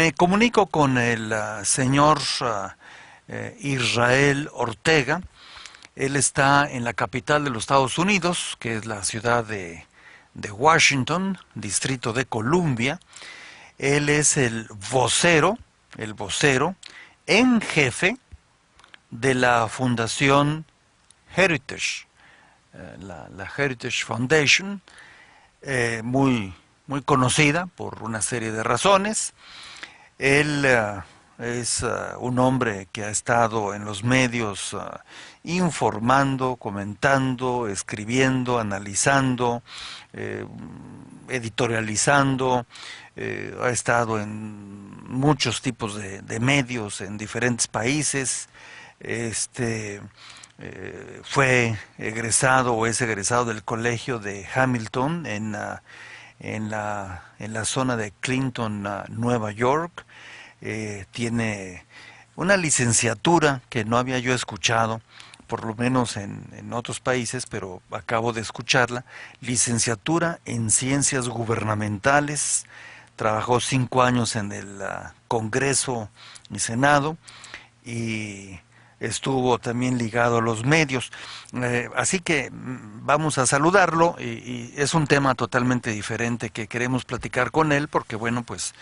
Me comunico con el señor Israel Ortega. Él está en la capital de los Estados Unidos, que es la ciudad de Washington, Distrito de Columbia. Él es el vocero en jefe de la Fundación Heritage, la Heritage Foundation, muy conocida por una serie de razones. Él es un hombre que ha estado en los medios informando, comentando, escribiendo, analizando, editorializando, ha estado en muchos tipos de medios en diferentes países. Fue egresado o es egresado del colegio de Hamilton en la zona de Clinton, Nueva York. Tiene una licenciatura que no había yo escuchado, por lo menos en otros países, pero acabo de escucharla, licenciatura en Ciencias Gubernamentales. Trabajó 5 años en el Congreso y Senado y estuvo también ligado a los medios. Así que vamos a saludarlo y es un tema totalmente diferente que queremos platicar con él porque, bueno, pues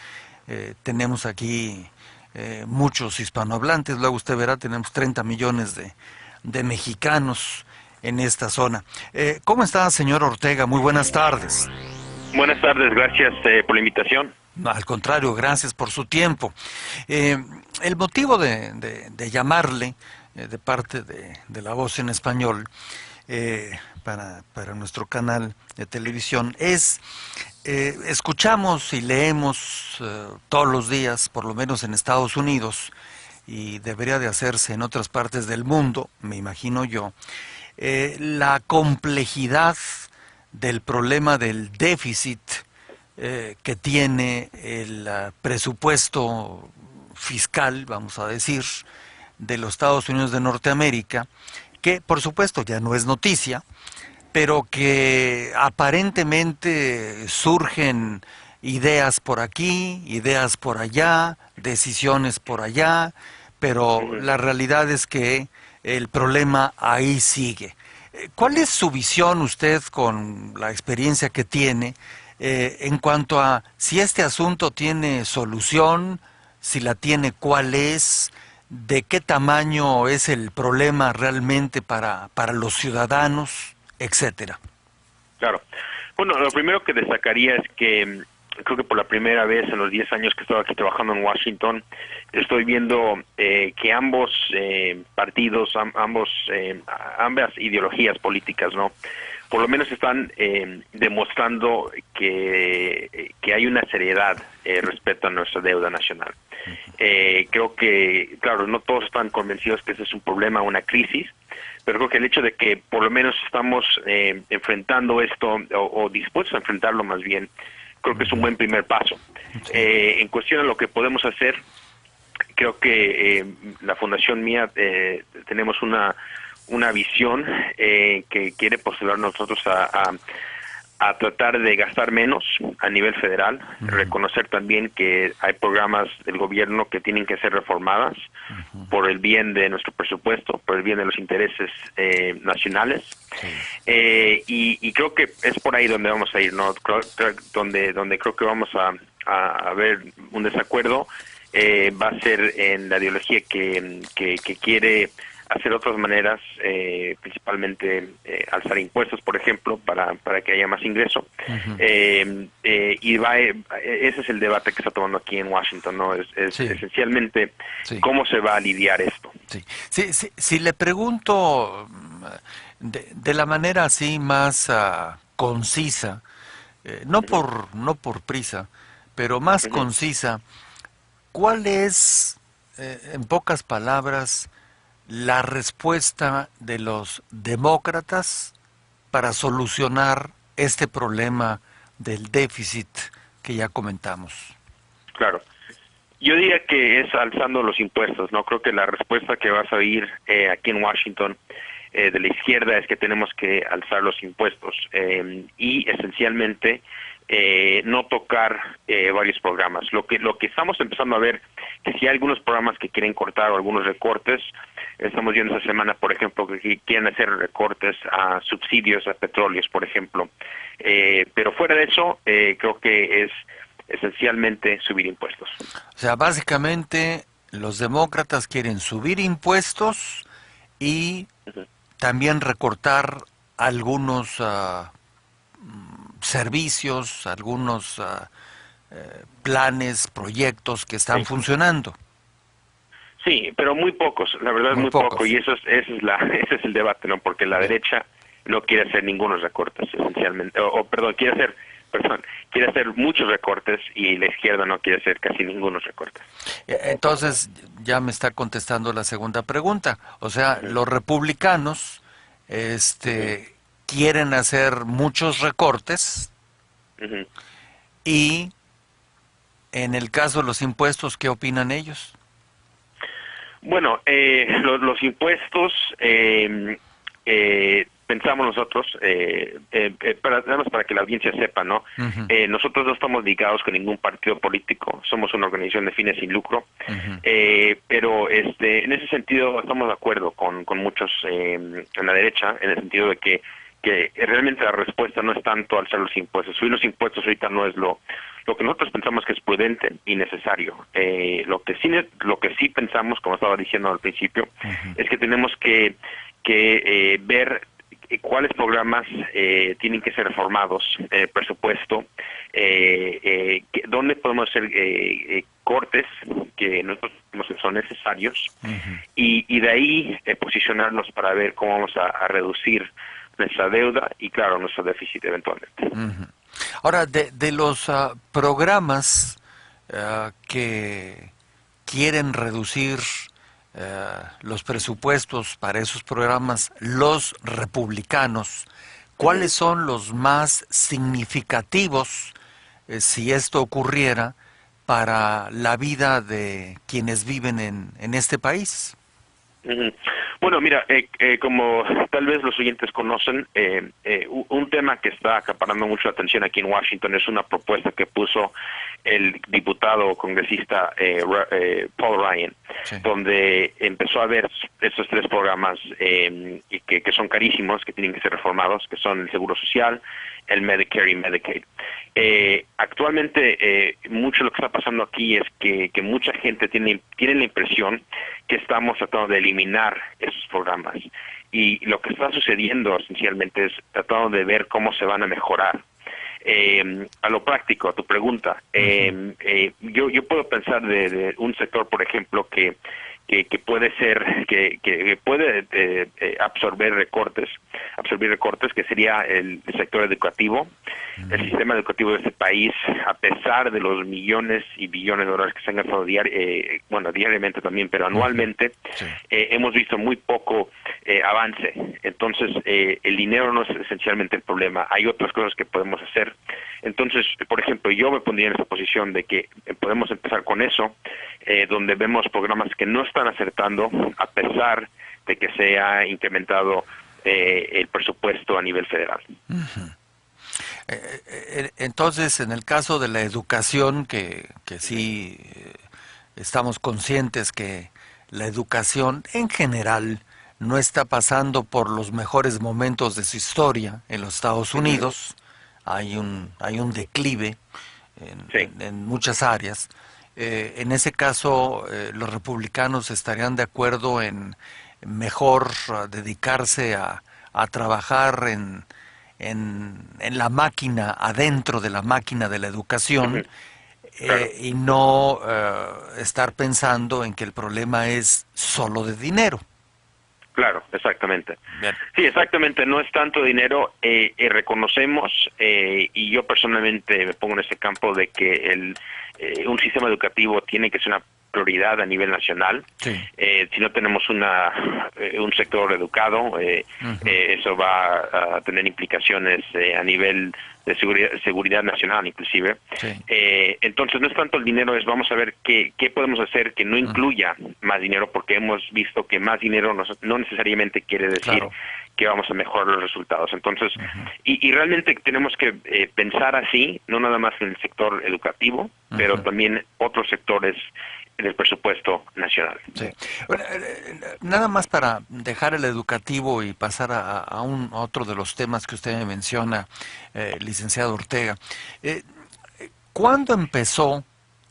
tenemos aquí muchos hispanohablantes. Luego usted verá, tenemos 30 millones de mexicanos en esta zona. ¿Cómo está, señor Ortega? Muy buenas tardes. Buenas tardes, gracias por la invitación. Al contrario, gracias por su tiempo. El motivo de llamarle de parte de La Voz en Español para nuestro canal de televisión es, escuchamos y leemos todos los días, por lo menos en Estados Unidos, y debería de hacerse en otras partes del mundo, me imagino yo, la complejidad del problema del déficit que tiene el presupuesto fiscal, vamos a decir, de los Estados Unidos de Norteamérica, que por supuesto ya no es noticia, pero que aparentemente surgen ideas por aquí, ideas por allá, decisiones por allá, pero la realidad es que el problema ahí sigue. ¿Cuál es su visión usted con la experiencia que tiene en cuanto a si este asunto tiene solución, si la tiene, cuál es, de qué tamaño es el problema realmente para los ciudadanos, etcétera? Claro. Bueno, lo primero que destacaría es que creo que por la primera vez en los 10 años que estoy aquí trabajando en Washington, estoy viendo que ambos partidos, ambas ideologías políticas, ¿no? Por lo menos están demostrando que hay una seriedad respecto a nuestra deuda nacional. Creo que, claro, no todos están convencidos que ese es un problema, una crisis, pero creo que el hecho de que por lo menos estamos enfrentando esto, o dispuestos a enfrentarlo más bien, creo que es un buen primer paso. En cuestión a lo que podemos hacer, creo que la fundación mía tenemos una visión que quiere postular nosotros a tratar de gastar menos a nivel federal, reconocer también que hay programas del gobierno que tienen que ser reformadas por el bien de nuestro presupuesto, por el bien de los intereses nacionales, y creo que es por ahí donde vamos a ir, ¿no? Donde creo que vamos a ver un desacuerdo va a ser en la ideología que quiere hacer otras maneras, principalmente alzar impuestos, por ejemplo, para que haya más ingreso. Y ese es el debate que está tomando aquí en Washington, ¿no? Es Sí. Esencialmente Sí. cómo se va a lidiar esto. Sí. Si le pregunto de la manera así más concisa, no por prisa, pero más concisa, ¿cuál es, en pocas palabras, la respuesta de los demócratas para solucionar este problema del déficit que ya comentamos? Claro. Yo diría que es alzando los impuestos, ¿no? Creo que la respuesta que vas a oír aquí en Washington de la izquierda es que tenemos que alzar los impuestos y esencialmente no tocar varios programas. Lo que estamos empezando a ver, que si hay algunos programas que quieren cortar o algunos recortes, estamos viendo esta semana, por ejemplo, que quieren hacer recortes a subsidios a petróleos, por ejemplo. Pero fuera de eso, creo que es esencialmente subir impuestos. O sea, básicamente los demócratas quieren subir impuestos y también recortar algunos servicios, algunos planes, proyectos que están funcionando. Sí, pero muy pocos, la verdad es muy poco, y ese es el debate, ¿no? Porque la derecha no quiere hacer ningunos recortes, esencialmente, quiere hacer muchos recortes y la izquierda no quiere hacer casi ningunos recortes. Entonces, ya me está contestando la segunda pregunta. O sea, los republicanos quieren hacer muchos recortes y en el caso de los impuestos, ¿qué opinan ellos? Bueno, los impuestos, pensamos nosotros, nada más para que la audiencia sepa, ¿no? Nosotros no estamos ligados con ningún partido político, somos una organización de fines sin lucro, pero en ese sentido estamos de acuerdo con muchos en la derecha, en el sentido de que realmente la respuesta no es tanto alzar los impuestos. Subir los impuestos ahorita no es lo que nosotros pensamos que es prudente y necesario. Lo que sí pensamos, como estaba diciendo al principio, es que tenemos que ver cuáles programas tienen que ser reformados, presupuesto, dónde podemos hacer cortes que nosotros creemos que son necesarios, y de ahí posicionarnos para ver cómo vamos a reducir nuestra deuda y, claro, nuestro déficit eventualmente. Ahora, de los programas que quieren reducir los presupuestos para esos programas, los republicanos, ¿cuáles son los más significativos, si esto ocurriera, para la vida de quienes viven en este país? Bueno, mira, como tal vez los oyentes conocen, un tema que está acaparando mucho atención aquí en Washington es una propuesta que puso el diputado congresista Paul Ryan, donde empezó a ver estos tres programas y que son carísimos, que tienen que ser reformados, que son el Seguro Social, el Medicare y Medicaid. Actualmente, mucho de lo que está pasando aquí es que mucha gente tiene la impresión que estamos tratando de eliminar esos programas, y lo que está sucediendo esencialmente es tratando de ver cómo se van a mejorar. A lo práctico, a tu pregunta, yo puedo pensar de un sector, por ejemplo, que puede ser, que puede absorber recortes, que sería el sector educativo. El sistema educativo de este país, a pesar de los millones y billones de dólares que se han gastado diariamente también, pero anualmente, hemos visto muy poco avance. Entonces, el dinero no es esencialmente el problema, hay otras cosas que podemos hacer. Entonces, por ejemplo, yo me pondría en esa posición de que podemos empezar con eso, donde vemos programas que no están acertando, a pesar de que se ha incrementado el presupuesto a nivel federal. Entonces, en el caso de la educación, que sí estamos conscientes que la educación en general no está pasando por los mejores momentos de su historia en los Estados Unidos, hay un declive en muchas áreas. En ese caso, los republicanos estarían de acuerdo en mejor dedicarse a trabajar en la máquina, adentro de la máquina de la educación, y no estar pensando en que el problema es solo de dinero. Claro, exactamente. Bien. Sí, exactamente, no es tanto dinero, reconocemos, y yo personalmente me pongo en ese campo de que un sistema educativo tiene que ser una prioridad a nivel nacional. Si no tenemos un sector educado, eso va a tener implicaciones a nivel de seguridad nacional inclusive. Entonces no es tanto el dinero, es vamos a ver qué podemos hacer que no incluya más dinero, porque hemos visto que más dinero no necesariamente quiere decir que vamos a mejorar los resultados. Entonces, y realmente tenemos que pensar así, no nada más en el sector educativo, pero también otros sectores en el presupuesto nacional. Sí. Bueno, nada más para dejar el educativo y pasar a otro de los temas que usted me menciona, licenciado Ortega. ¿Cuándo empezó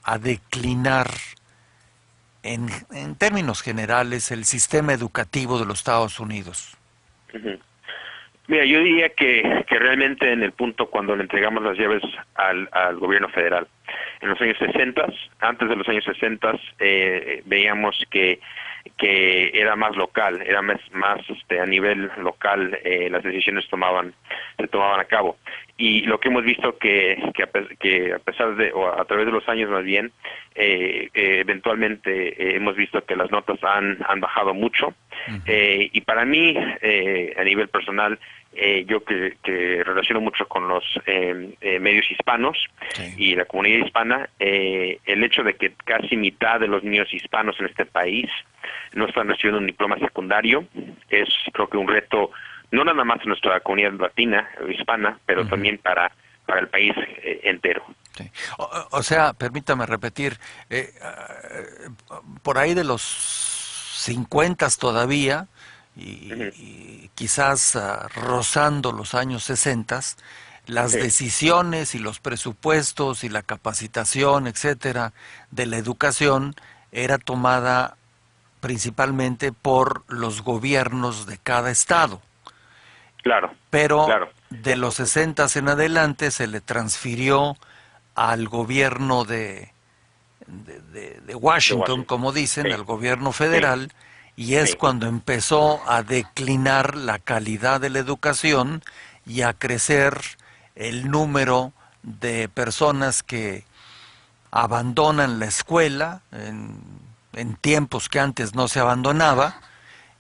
a declinar en términos generales el sistema educativo de los Estados Unidos? Mira, yo diría que realmente en el punto cuando le entregamos las llaves al gobierno federal. En los años 60, antes de los años 60, veíamos que era más local, era más a nivel local, las decisiones se tomaban a cabo. Y lo que hemos visto que a pesar de, o a través de los años más bien, eventualmente hemos visto que las notas han bajado mucho. Y para mí, a nivel personal, yo que relaciono mucho con los medios hispanos y la comunidad hispana, el hecho de que casi mitad de los niños hispanos en este país no están recibiendo un diploma secundario es, creo que, un reto no nada más en nuestra comunidad latina o hispana, pero también para el país entero. Sí. O sea, permítame repetir, por ahí de los 50 todavía, y quizás rozando los años 60, las decisiones y los presupuestos y la capacitación, etcétera, de la educación era tomada principalmente por los gobiernos de cada estado. Claro. Pero de los 60 en adelante se le transfirió al gobierno de Washington, como dicen, al gobierno federal, y es cuando empezó a declinar la calidad de la educación y a crecer el número de personas que abandonan la escuela en tiempos que antes no se abandonaba.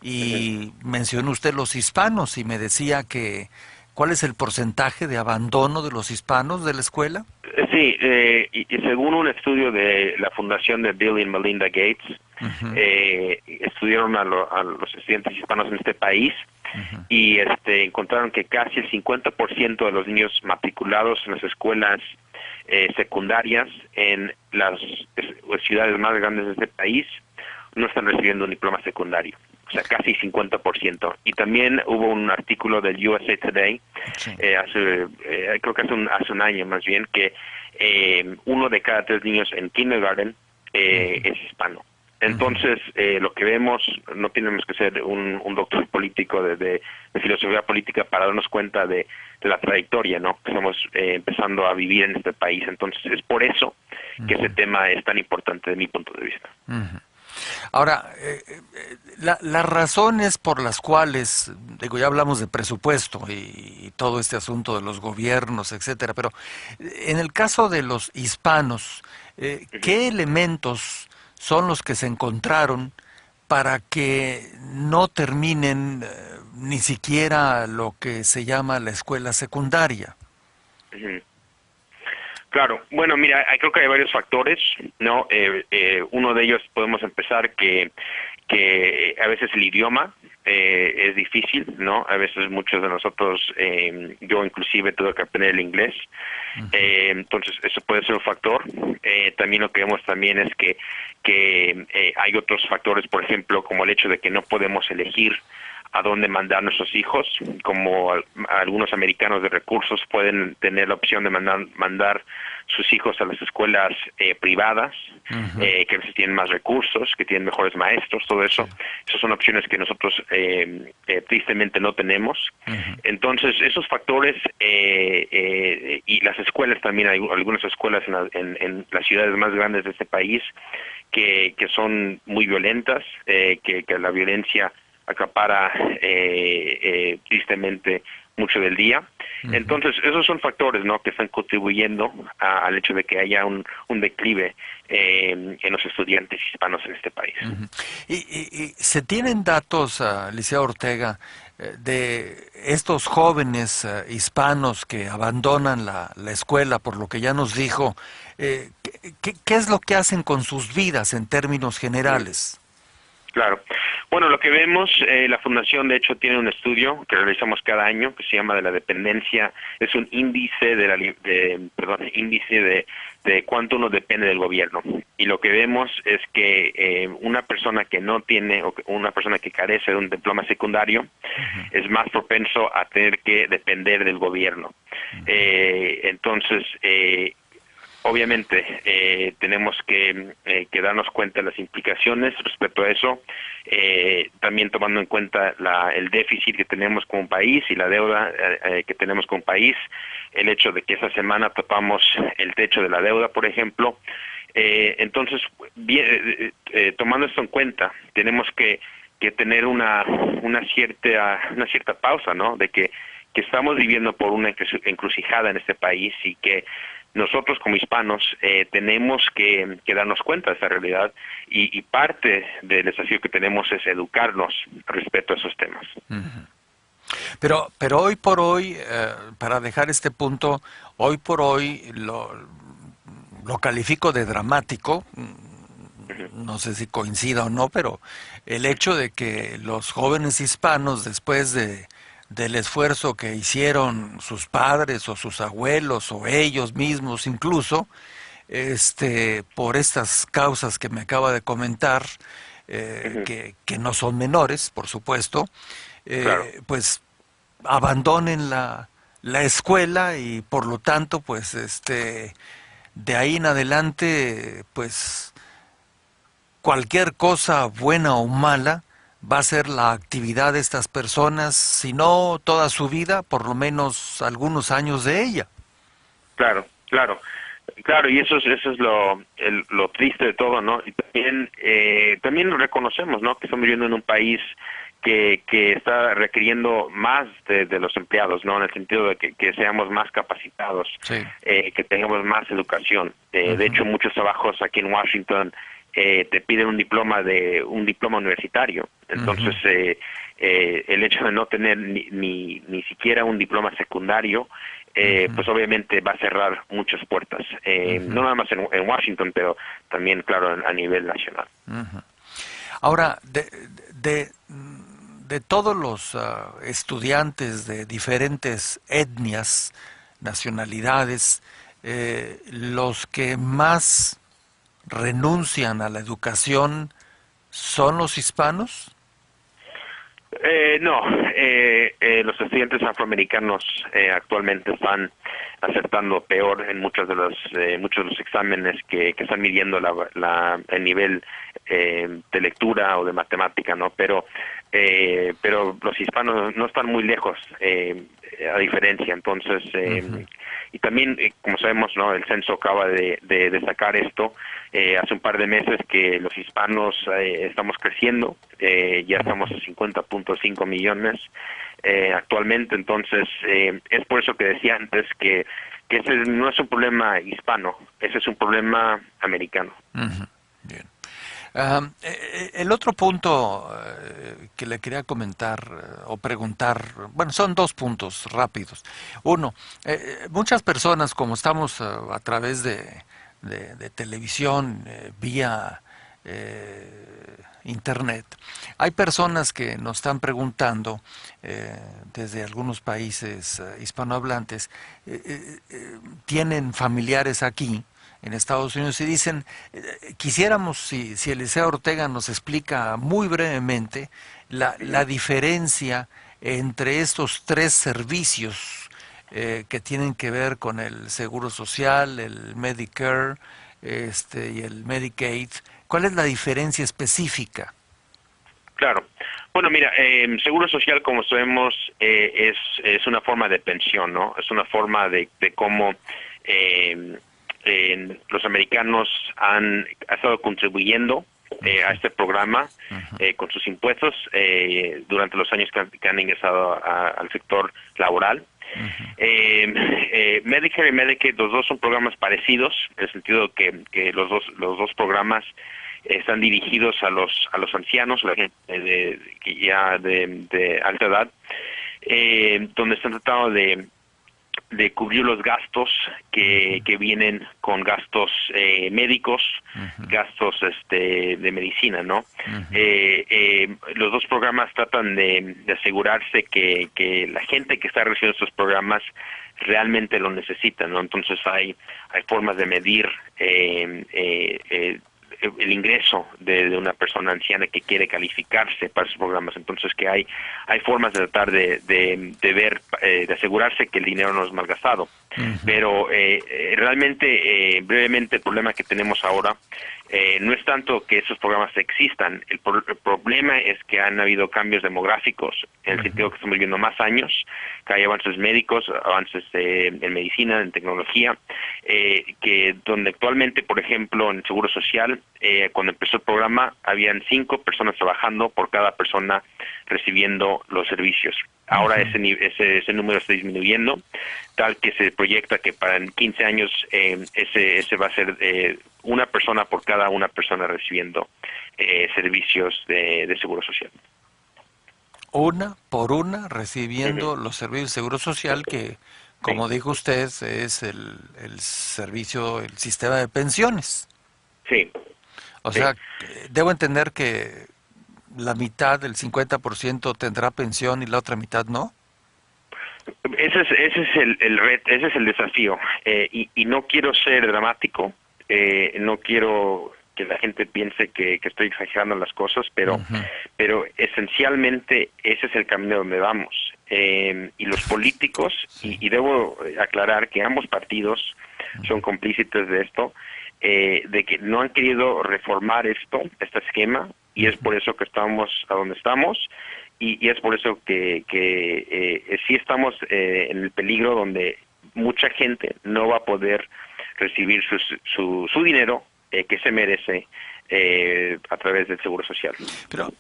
Y mencionó usted los hispanos y me decía que ¿cuál es el porcentaje de abandono de los hispanos de la escuela? Sí, y según un estudio de la fundación de Bill y Melinda Gates, estudiaron a los estudiantes hispanos en este país y encontraron que casi el 50% de los niños matriculados en las escuelas secundarias en las ciudades más grandes de este país no están recibiendo un diploma secundario. O sea, casi 50%. Y también hubo un artículo del USA Today, creo que hace un año más bien, que 1 de cada 3 niños en kindergarten es hispano. Entonces, lo que vemos, no tenemos que ser un doctor político de filosofía política para darnos cuenta de la trayectoria, ¿no?, que estamos empezando a vivir en este país. Entonces, es por eso que ese tema es tan importante de mi punto de vista. Ahora, las razones por las cuales, digo, ya hablamos de presupuesto y todo este asunto de los gobiernos, etcétera, pero en el caso de los hispanos, ¿qué elementos son los que se encontraron para que no terminen ni siquiera lo que se llama la escuela secundaria? Claro, bueno, mira, creo que hay varios factores, ¿no? Uno de ellos podemos empezar que a veces el idioma es difícil, ¿no? A veces muchos de nosotros, yo inclusive tuve que aprender el inglés, entonces eso puede ser un factor. También lo que vemos también es que hay otros factores, por ejemplo, como el hecho de que no podemos elegir a dónde mandar nuestros hijos, como algunos americanos de recursos pueden tener la opción de mandar sus hijos a las escuelas privadas, que a veces tienen más recursos, que tienen mejores maestros, todo eso. Esas son opciones que nosotros tristemente no tenemos. Entonces, esos factores y las escuelas también, hay algunas escuelas en las ciudades más grandes de este país que son muy violentas, que la violencia acapara tristemente mucho del día. Entonces, esos son factores, ¿no?, que están contribuyendo al hecho de que haya un declive en los estudiantes hispanos en este país. ¿Y se tienen datos, licenciado Ortega, de estos jóvenes hispanos que abandonan la escuela, por lo que ya nos dijo? ¿Qué es lo que hacen con sus vidas en términos generales? Claro. Bueno, lo que vemos, la Fundación de hecho tiene un estudio que realizamos cada año que se llama de la dependencia, es un índice de cuánto uno depende del gobierno. Y lo que vemos es que una persona que no tiene o una persona que carece de un diploma secundario es más propenso a tener que depender del gobierno. Entonces, obviamente tenemos que darnos cuenta de las implicaciones respecto a eso, también tomando en cuenta el déficit que tenemos como país y la deuda que tenemos como país, el hecho de que esa semana topamos el techo de la deuda, por ejemplo. Entonces, tomando esto en cuenta, tenemos que tener una cierta pausa, ¿no? De que estamos viviendo por una encrucijada en este país y que nosotros como hispanos tenemos que darnos cuenta de esa realidad y parte del desafío que tenemos es educarnos respecto a esos temas. Pero hoy por hoy, para dejar este punto, hoy por hoy lo califico de dramático, no sé si coincida o no, pero el hecho de que los jóvenes hispanos, después del esfuerzo que hicieron sus padres o sus abuelos o ellos mismos incluso, por estas causas que me acaba de comentar, que no son menores, por supuesto, Claro. pues abandonen la escuela y por lo tanto, pues, de ahí en adelante, pues, cualquier cosa buena o mala va a ser la actividad de estas personas, si no toda su vida, por lo menos algunos años de ella. Claro, claro, claro, y eso es lo triste de todo, ¿no? Y también lo reconocemos, ¿no? Que estamos viviendo en un país que está requiriendo más de los empleados, ¿no? En el sentido de que seamos más capacitados, Sí. que tengamos más educación. De hecho, muchos trabajos aquí en Washington te piden un diploma universitario. Entonces, el hecho de no tener ni siquiera un diploma secundario, pues obviamente va a cerrar muchas puertas, no nada más en Washington, pero también, claro, a nivel nacional. Ahora, de todos los estudiantes de diferentes etnias, nacionalidades, los que más renuncian a la educación son los hispanos. No, los estudiantes afroamericanos actualmente están acertando peor en muchos de los exámenes que están midiendo el nivel de lectura o de matemática, ¿no? Pero los hispanos no están muy lejos, a diferencia. Entonces, y también, como sabemos, ¿no? El censo acaba de sacar esto. Hace un par de meses que los hispanos estamos creciendo, ya estamos a 50.5 millones actualmente. Entonces, es por eso que decía antes que ese no es un problema hispano, ese es un problema americano. Bien. El otro punto que le quería comentar o preguntar, bueno, son dos puntos rápidos. Uno, muchas personas, como estamos a través de televisión, vía internet, hay personas que nos están preguntando desde algunos países hispanohablantes, tienen familiares aquí en Estados Unidos y dicen, quisiéramos si Eliseo Ortega nos explica muy brevemente la diferencia entre estos tres servicios que tienen que ver con el Seguro Social, el Medicare y el Medicaid. ¿Cuál es la diferencia específica? Claro. Bueno, mira, Seguro Social, como sabemos, es una forma de pensión, ¿no? Es una forma de cómo los americanos han estado contribuyendo a este programa con sus impuestos durante los años que han ingresado al sector laboral. Medicare y Medicaid, los dos son programas parecidos, en el sentido que los dos programas están dirigidos a los ancianos, la gente de alta edad, donde están tratando de cubrir los gastos que vienen con gastos médicos, gastos de medicina, ¿no? Los dos programas tratan de asegurarse que la gente que está recibiendo estos programas realmente lo necesita, ¿no? Entonces hay formas de medir el ingreso de una persona anciana que quiere calificarse para esos programas. Entonces que hay formas de tratar de ver, de asegurarse que el dinero no es malgastado. Pero realmente, brevemente, el problema que tenemos ahora no es tanto que esos programas existan, el problema es que han habido cambios demográficos, en el sentido que estamos viviendo más años, que hay avances médicos, avances en medicina, en tecnología, que donde actualmente, por ejemplo, en Seguro Social, cuando empezó el programa, habían 5 personas trabajando por cada persona recibiendo los servicios. Ahora ese número está disminuyendo, tal que se proyecta que para en 15 años ese va a ser una persona por cada una persona recibiendo servicios de Seguro Social. Una por una recibiendo los servicios de Seguro Social que, como dijo usted, es el servicio, el sistema de pensiones. Sí. O sea, debo entender que la mitad, el 50% tendrá pensión y la otra mitad no. Ese es el reto, ese es el desafío. Y no quiero ser dramático, no quiero que la gente piense que estoy exagerando las cosas, pero esencialmente ese es el camino donde vamos. Y los políticos, y debo aclarar que ambos partidos son cómplices de esto, de que no han querido reformar este esquema, y es por eso que estamos a donde estamos, y es por eso que sí estamos en el peligro donde mucha gente no va a poder recibir su dinero que se merece a través del Seguro Social. Pero,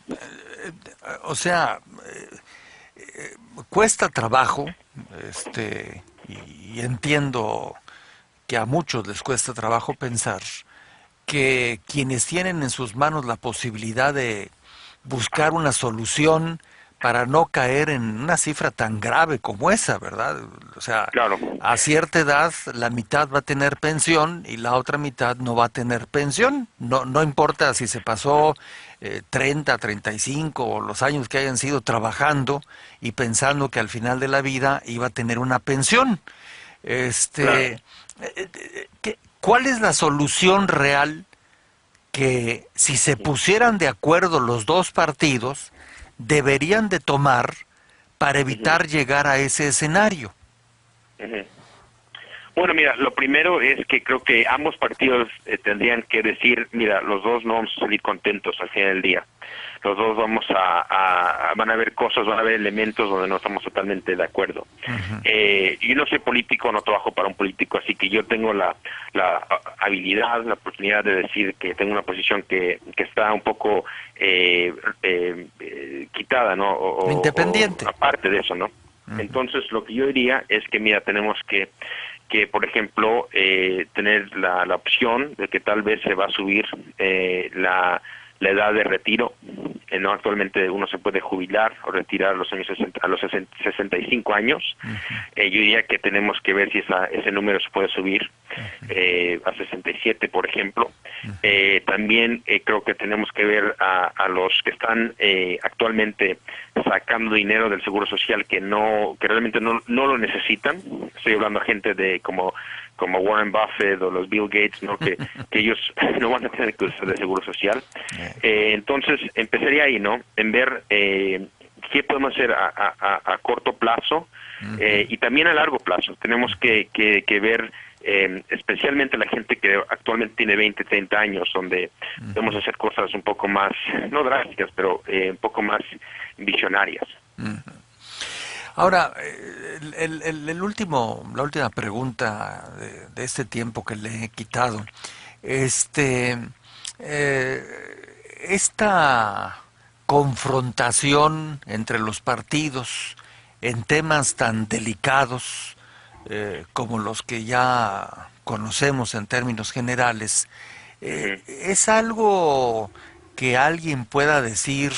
o sea, cuesta trabajo, y entiendo que a muchos les cuesta trabajo pensar que quienes tienen en sus manos la posibilidad de buscar una solución para no caer en una cifra tan grave como esa, ¿verdad? O sea, claro, a cierta edad la mitad va a tener pensión y la otra mitad no va a tener pensión. No importa si se pasó 30, 35 o los años que hayan sido trabajando y pensando que al final de la vida iba a tener una pensión. Claro. ¿Cuál es la solución real que, si se pusieran de acuerdo los dos partidos, deberían de tomar para evitar llegar a ese escenario? Bueno, mira, lo primero es que creo que ambos partidos tendrían que decir, mira, los dos no vamos a salir contentos al final del día. Los dos van a haber cosas, van a haber elementos donde no estamos totalmente de acuerdo. Yo no soy político, no trabajo para un político, así que yo tengo la habilidad, la oportunidad de decir que tengo una posición que está un poco quitada, ¿no? Independiente. O aparte de eso, ¿no? Entonces, lo que yo diría es que, mira, tenemos que por ejemplo, tener la opción de que tal vez se va a subir la edad de retiro. No, actualmente uno se puede jubilar o retirar a los años 60, a los 65 años. Yo diría que tenemos que ver si ese número se puede subir a 67, por ejemplo. También creo que tenemos que ver a los que están actualmente sacando dinero del Seguro Social que realmente no lo necesitan. Estoy hablando a gente como Warren Buffett o los Bill Gates, ¿no? que ellos no van a tener que usar de Seguro Social. Entonces empezaría ahí, ¿no? En ver qué podemos hacer a corto plazo y también a largo plazo. Tenemos que ver especialmente la gente que actualmente tiene 20, 30 años, donde podemos hacer cosas un poco más, no drásticas, pero un poco más visionarias. Ahora, la última pregunta de este tiempo que le he quitado, esta confrontación entre los partidos en temas tan delicados como los que ya conocemos en términos generales, ¿es algo que alguien pueda decir,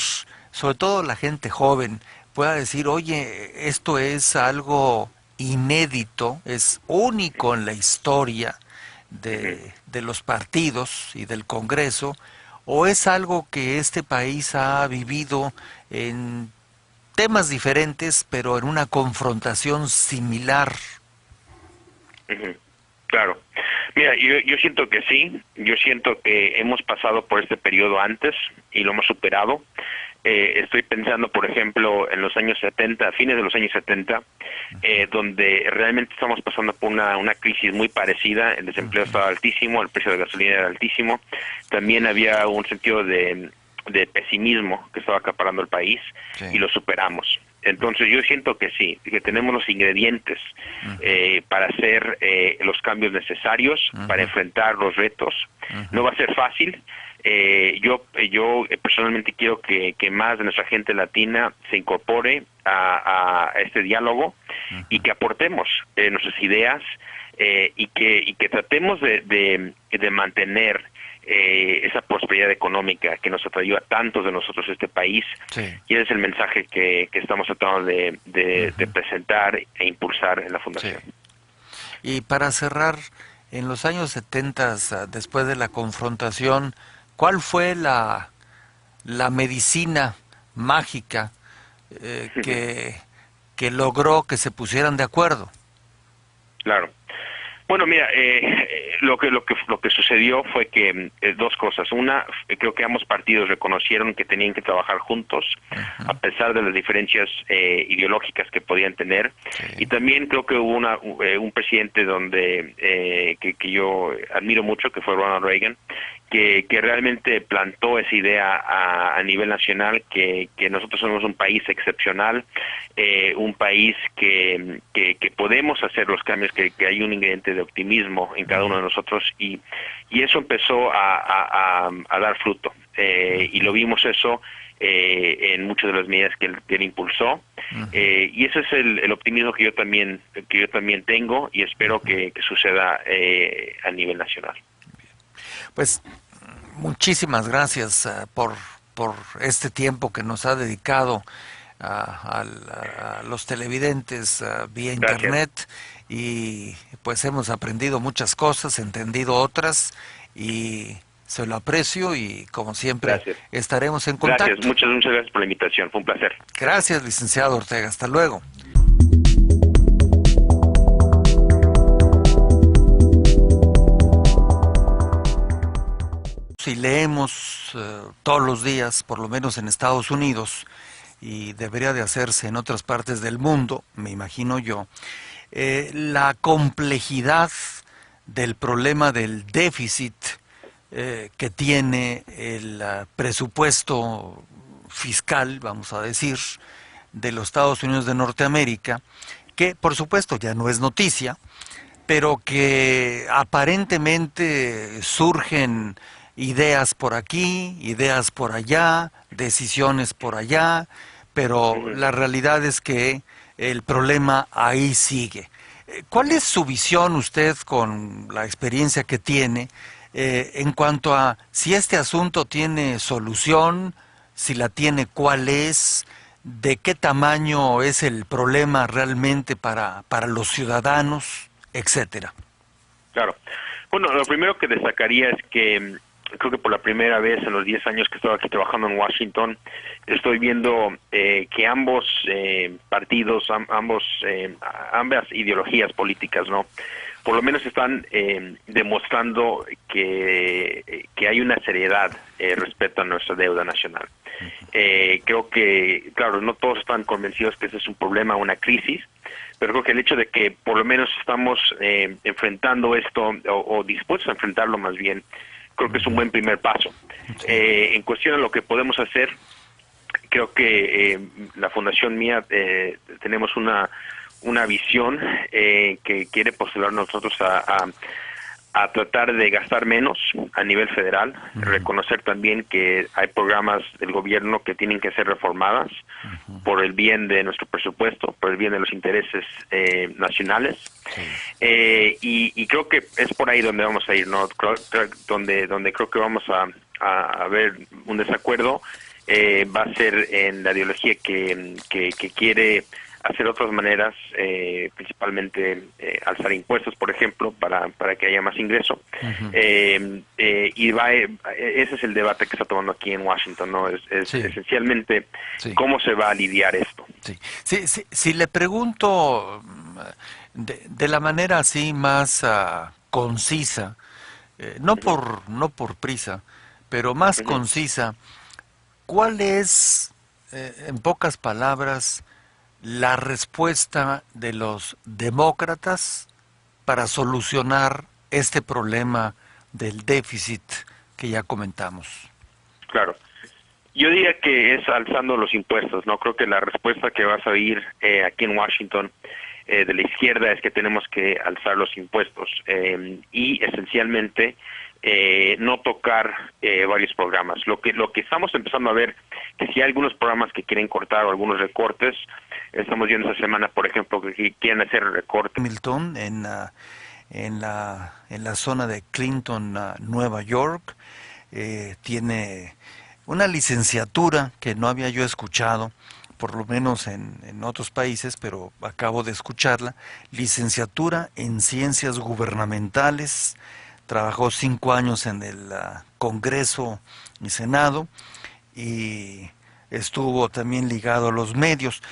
sobre todo la gente joven, pueda decir, oye, esto es algo inédito, es único en la historia Ujú. de los partidos y del Congreso, o es algo que este país ha vivido en temas diferentes, pero en una confrontación similar? Ujú. Claro. Mira, yo siento que sí, yo siento que hemos pasado por este periodo antes y lo hemos superado. Estoy pensando, por ejemplo, en los años 70, fines de los años 70, donde realmente estamos pasando por una crisis muy parecida. El desempleo estaba altísimo, el precio de la gasolina era altísimo. También había un sentido de pesimismo que estaba acaparando el país Sí. y lo superamos. Entonces yo siento que sí, que tenemos los ingredientes para hacer los cambios necesarios, para enfrentar los retos. No va a ser fácil. Yo personalmente quiero que más de nuestra gente latina se incorpore a este diálogo y que aportemos nuestras ideas y que tratemos de mantener esa prosperidad económica que nos atrayó a tantos de nosotros a este país. Sí. Y ese es el mensaje que estamos tratando de presentar e impulsar en la Fundación. Sí. Y para cerrar, en los años 70, después de la confrontación, ¿cuál fue la medicina mágica que logró que se pusieran de acuerdo? Claro. Bueno, mira, lo que sucedió fue que dos cosas. Una, creo que ambos partidos reconocieron que tenían que trabajar juntos, a pesar de las diferencias ideológicas que podían tener. Sí. Y también creo que hubo un presidente que yo admiro mucho, que fue Ronald Reagan, que realmente plantó esa idea a nivel nacional, que nosotros somos un país excepcional, un país que podemos hacer los cambios, que hay un ingrediente de optimismo en cada uno de nosotros, y eso empezó a dar fruto, y lo vimos eso en muchas de las medidas que él impulsó, y ese es el optimismo que yo también tengo, y espero que suceda a nivel nacional. Pues muchísimas gracias por este tiempo que nos ha dedicado a los televidentes vía Gracias. internet, y pues hemos aprendido muchas cosas, entendido otras, y se lo aprecio, y como siempre Gracias. estaremos en Gracias, contacto. muchas gracias por la invitación, fue un placer. Gracias, licenciado Ortega, hasta luego. Si leemos todos los días, por lo menos en Estados Unidos, y debería de hacerse en otras partes del mundo, me imagino yo, la complejidad del problema del déficit que tiene el presupuesto fiscal, vamos a decir, de los Estados Unidos de Norteamérica, que por supuesto ya no es noticia, pero que aparentemente surgen ideas por aquí, ideas por allá, decisiones por allá, pero Ujú. la realidad es que el problema ahí sigue. ¿Cuál es su visión usted, con la experiencia que tiene, en cuanto a si este asunto tiene solución, si la tiene, cuál es, de qué tamaño es el problema realmente para los ciudadanos, etcétera? Claro. Bueno, lo primero que destacaría es que creo que por la primera vez en los 10 años que he estado aquí trabajando en Washington, estoy viendo que ambos partidos, ambas ideologías políticas, ¿no? Por lo menos están demostrando que hay una seriedad respecto a nuestra deuda nacional. Creo que, claro, no todos están convencidos que ese es un problema, una crisis, pero creo que el hecho de que por lo menos estamos enfrentando esto, o dispuestos a enfrentarlo más bien, creo que es un buen primer paso. En cuestión a lo que podemos hacer, creo que la fundación mía tenemos una visión que quiere postular nosotros a tratar de gastar menos a nivel federal, reconocer también que hay programas del gobierno que tienen que ser reformadas por el bien de nuestro presupuesto, por el bien de los intereses nacionales, y creo que es por ahí donde vamos a ir, ¿no? Donde creo que vamos a ver un desacuerdo va a ser en la ideología que quiere hacer otras maneras, principalmente alzar impuestos, por ejemplo, para que haya más ingreso. Ujú. Ese es el debate que está tomando aquí en Washington, ¿no? Es Sí, esencialmente sí, cómo se va a lidiar esto. sí. Sí, sí, si le pregunto de la manera así más concisa, Ujú, no por prisa, pero más ujú. concisa, ¿cuál es, en pocas palabras, la respuesta de los demócratas para solucionar este problema del déficit que ya comentamos? Claro. Yo diría que es alzando los impuestos, ¿no? Creo que la respuesta que vas a oír aquí en Washington de la izquierda es que tenemos que alzar los impuestos y esencialmente no tocar varios programas. Lo que estamos empezando a ver, que si hay algunos programas que quieren cortar o algunos recortes, estamos viendo esta semana, por ejemplo, que quieren hacer recortes. Hamilton, en la zona de Clinton, Nueva York, tiene una licenciatura que no había yo escuchado, por lo menos en otros países, pero acabo de escucharla, licenciatura en ciencias gubernamentales, trabajó 5 años en el Congreso y Senado, y estuvo también ligado a los medios.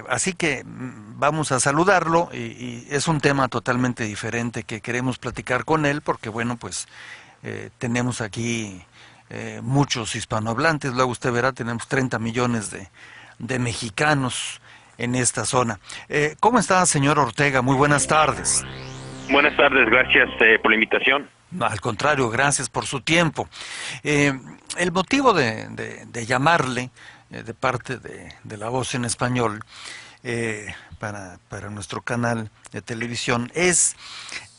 Así que vamos a saludarlo y es un tema totalmente diferente que queremos platicar con él porque, bueno, pues tenemos aquí muchos hispanohablantes, luego usted verá, tenemos 30 millones de mexicanos en esta zona. ¿Cómo está, señor Ortega? Muy buenas tardes. Buenas tardes, gracias por la invitación. Al contrario, gracias por su tiempo. Eh, el motivo de llamarle de parte de La Voz en Español para nuestro canal de televisión es,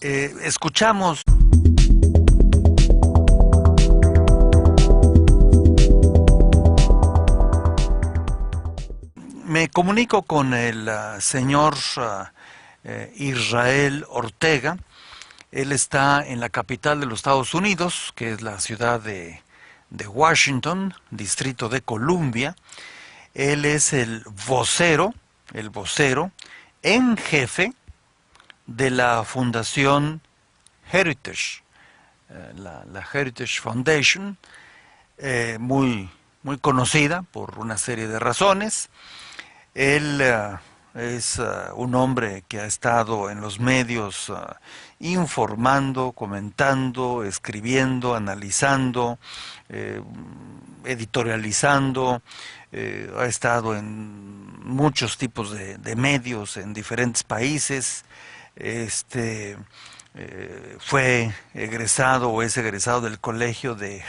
escuchamos, me comunico con el señor Israel Ortega. Él está en la capital de los Estados Unidos, que es la ciudad de Washington, Distrito de Columbia. Él es el vocero en jefe de la Fundación Heritage, la Heritage Foundation, muy conocida por una serie de razones. Él es un hombre que ha estado en los medios informando, comentando, escribiendo, analizando, eh, editorializando, ha estado en muchos tipos de medios en diferentes países. Este fue egresado o es egresado del colegio de